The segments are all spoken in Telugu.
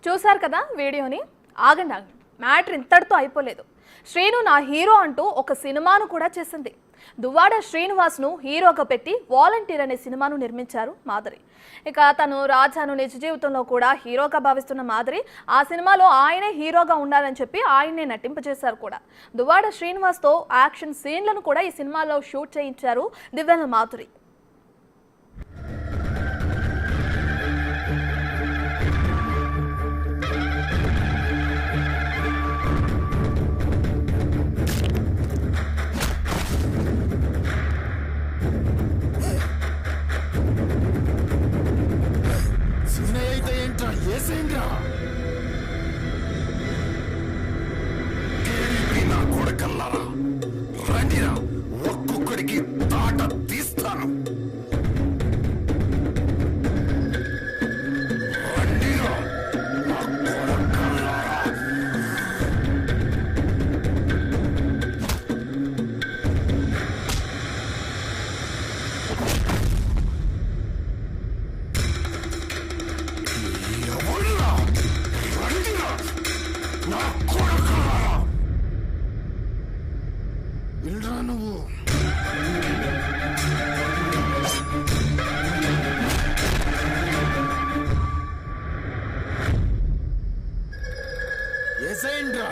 చూశారు కదా వీడియోని. ఆగండి ఆగండి, మ్యాటర్ ఇంతటితో అయిపోలేదు. శ్రీను నా హీరో అంటూ ఒక సినిమాను కూడా చేసింది. దువ్వాడ శ్రీనివాస్ను హీరోగా పెట్టి వాలంటీర్ అనే సినిమాను నిర్మించారు మాధురి. ఇక తను రాజాను నిజ జీవితంలో కూడా హీరోగా భావిస్తున్న మాధురి ఆ సినిమాలో ఆయనే హీరోగా ఉండాలని చెప్పి ఆయన్నే నటింపజేశారు కూడా. దువ్వాడ శ్రీనివాస్తో యాక్షన్ సీన్లను కూడా ఈ సినిమాలో షూట్ చేయించారు దివ్వెన మాధురి. ఒక్కొక్కడికి తాట తీస్తాను. నువ్వు ఏసేంద్రా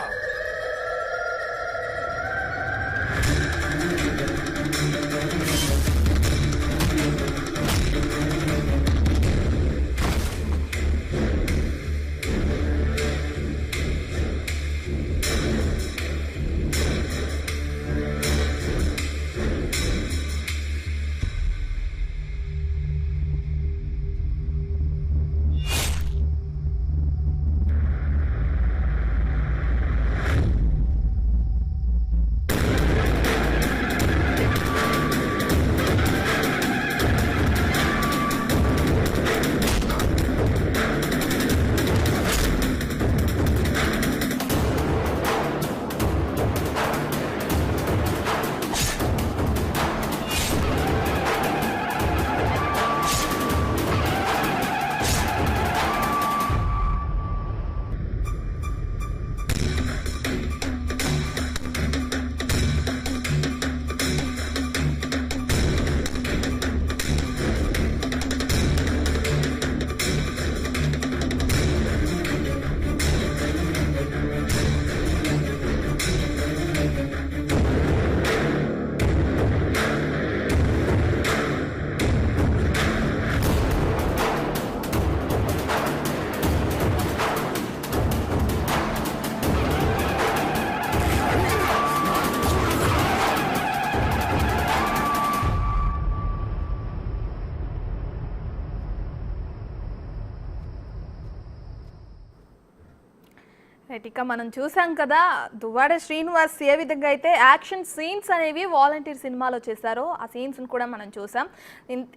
ఇక మనం చూసాం కదా దువ్వాడ శ్రీనివాస్ ఏ విధంగా అయితే యాక్షన్ సీన్స్ అనేవి వాలంటీర్ సినిమాలో చేశారో ఆ సీన్స్ని కూడా మనం చూసాం.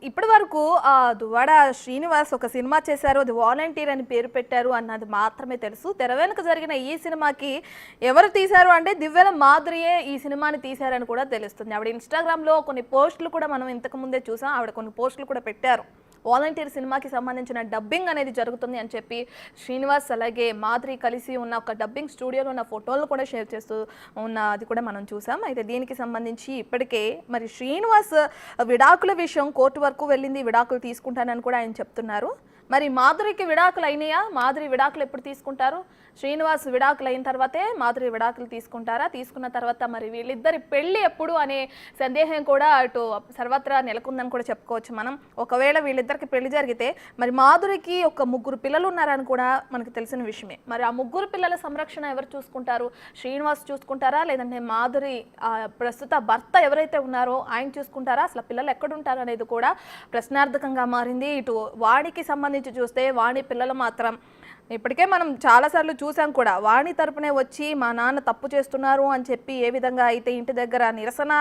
ఇప్పటి వరకు దువ్వాడ శ్రీనివాస్ ఒక సినిమా చేశారు, అది వాలంటీర్ అని పేరు పెట్టారు అన్నది మాత్రమే తెలుసు. తెర వెనుక జరిగిన ఈ సినిమాకి ఎవరు తీశారు అంటే దివ్వెన మాధురియే ఈ సినిమాని తీశారని కూడా తెలుస్తుంది. ఆవిడ ఇన్స్టాగ్రామ్లో కొన్ని పోస్టులు కూడా మనం ఇంతకు ముందే చూసాం. ఆవిడ కొన్ని పోస్టులు కూడా పెట్టారు. వాలంటీర్ సినిమాకి సంబంధించిన డబ్బింగ్ అనేది జరుగుతుంది అని చెప్పి శ్రీనివాస్ అలాగే మాధురి కలిసి ఉన్న ఒక డబ్బింగ్ స్టూడియోలో ఉన్న ఫోటోలు కూడా షేర్ చేస్తూ ఉన్న అది కూడా మనం చూసాం. అయితే దీనికి సంబంధించి ఇప్పటికే మరి శ్రీనివాస్ విడాకుల విషయం కోర్టు వరకు వెళ్ళింది, విడాకులు తీసుకుంటానని కూడా ఆయన చెప్తున్నారు. మరి మాధురికి విడాకులు అయినాయా? మాధురి విడాకులు ఎప్పుడు తీసుకుంటారు? శ్రీనివాస్ విడాకులు అయిన తర్వాతే మాధురి విడాకులు తీసుకుంటారా? తీసుకున్న తర్వాత మరి వీళ్ళిద్దరి పెళ్లి ఎప్పుడు అనే సందేహం కూడా అటు సర్వత్రా నెలకొందని కూడా చెప్పుకోవచ్చు మనం. ఒకవేళ వీళ్ళిద్దరికి పెళ్లి జరిగితే మరి మాధురికి ఒక 3 పిల్లలు ఉన్నారని కూడా మనకు తెలిసిన విషయమే. మరి ఆ 3 పిల్లల సంరక్షణ ఎవరు చూసుకుంటారు? శ్రీనివాస్ చూసుకుంటారా, లేదంటే మాధురి ప్రస్తుత భర్త ఎవరైతే ఉన్నారో ఆయన చూసుకుంటారా? అసలు పిల్లలు ఎక్కడుంటారు అనేది కూడా ప్రశ్నార్థకంగా మారింది. ఇటు వాడికి సంబంధించి చూస్తే వాణి పిల్లలు మాత్రం ఇప్పటికే మనం చాలాసార్లు చూసాం కూడా, వాణి తరపునే వచ్చి మా నాన్న తప్పు చేస్తున్నారు అని చెప్పి ఏ విధంగా అయితే ఇంటి దగ్గర నిరసన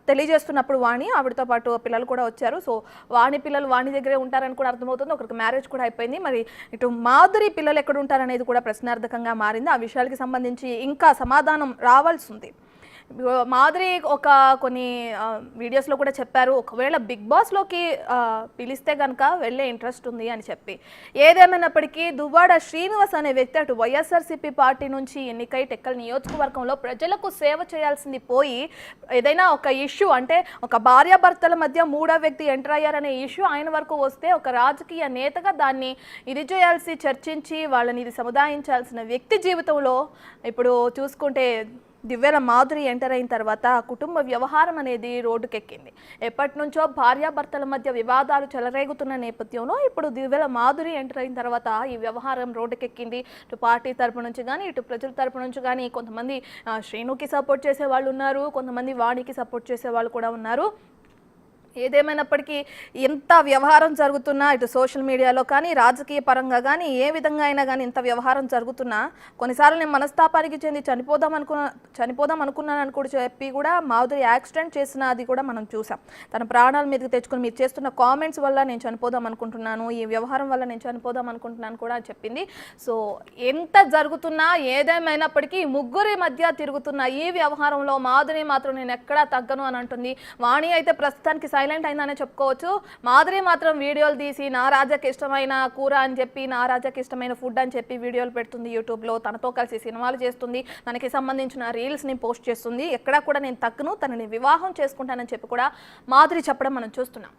తెలియజేస్తున్నప్పుడు వాణి ఆవిడతో పాటు పిల్లలు కూడా వచ్చారు. సో వాణి పిల్లలు వాణి దగ్గరే ఉంటారని కూడా అర్థమవుతుంది. ఒకరికి మ్యారేజ్ కూడా అయిపోయింది. మరి ఇటు మాధురి పిల్లలు ఎక్కడ ఉంటారనేది కూడా ప్రశ్నార్థకంగా మారింది. ఆ విషయాలకి సంబంధించి ఇంకా సమాధానం రావాల్సి ఉంది. మాధురి ఒక కొన్ని వీడియోస్లో కూడా చెప్పారు, ఒకవేళ బిగ్ బాస్లోకి పిలిస్తే కనుక వెళ్ళే ఇంట్రెస్ట్ ఉంది అని చెప్పి. ఏదేమైనప్పటికీ దువ్వాడ శ్రీనివాస్ అనే వ్యక్తి అటు వైఎస్ఆర్సీపీ పార్టీ నుంచి ఎన్నికై టెక్కల్ నియోజకవర్గంలో ప్రజలకు సేవ చేయాల్సింది పోయి ఏదైనా ఒక ఇష్యూ అంటే ఒక భార్యాభర్తల మధ్య మూడో వ్యక్తి ఎంటర్ అయ్యారనే ఇష్యూ ఆయన వరకు వస్తే ఒక రాజకీయ నేతగా దాన్ని ఇది చేయాల్సి చర్చించి వాళ్ళని ఇది సముదాయించాల్సిన వ్యక్తి జీవితంలో ఇప్పుడు చూసుకుంటే దివ్యల మాధురి ఎంటర్ అయిన తర్వాత కుటుంబ వ్యవహారం అనేది రోడ్డుకెక్కింది. ఎప్పటి నుంచో భార్యాభర్తల మధ్య వివాదాలు చెలరేగుతున్న నేపథ్యంలో ఇప్పుడు దివ్యల మాధురి ఎంటర్ అయిన తర్వాత ఈ వ్యవహారం రోడ్డుకెక్కింది. ఇటు పార్టీ తరపు నుంచి కానీ ఇటు ప్రజల తరపు నుంచి కానీ కొంతమంది శ్రీనుకి సపోర్ట్ చేసే వాళ్ళు ఉన్నారు, కొంతమంది వాణికి సపోర్ట్ చేసే వాళ్ళు కూడా ఉన్నారు. ఏదేమైనప్పటికీ ఎంత వ్యవహారం జరుగుతున్నా ఇటు సోషల్ మీడియాలో కానీ రాజకీయ పరంగా కానీ ఏ విధంగా అయినా కానీ ఇంత వ్యవహారం జరుగుతున్నా కొన్నిసార్లు నేను మనస్తాపానికి చెంది చనిపోదాం అనుకున్నానని కూడా చెప్పి కూడా మాధురి యాక్సిడెంట్ చేసిన అది కూడా మనం చూసాం. తన ప్రాణాల మీదకి తెచ్చుకొని మీరు చేస్తున్న కామెంట్స్ వల్ల నేను చనిపోదాం అనుకుంటున్నాను, ఈ వ్యవహారం వల్ల నేను చనిపోదాం అనుకుంటున్నాను కూడా చెప్పింది. సో ఎంత జరుగుతున్నా ఏదేమైనప్పటికీ ముగ్గురి మధ్య తిరుగుతున్న ఈ వ్యవహారంలో మాధురి మాత్రం నేను ఎక్కడా తగ్గను అని అంటుంది. వాణి అయితే ప్రస్తుతానికి సైలెంట్ అయిందనే చెప్పుకోవచ్చు. మాధురి మాత్రం వీడియోలు తీసి నా రాజాకి ఇష్టమైన కూర అని చెప్పి నా రాజాకి ఇష్టమైన ఫుడ్ అని చెప్పి వీడియోలు పెడుతుంది యూట్యూబ్లో, తనతో కలిసి సినిమాలు చేస్తుంది, తనకి సంబంధించిన రీల్స్ని పోస్ట్ చేస్తుంది. ఎక్కడా కూడా నేను తగ్గను, తనని వివాహం చేసుకుంటానని చెప్పి కూడా మాధురి చెప్పడం మనం చూస్తున్నాం.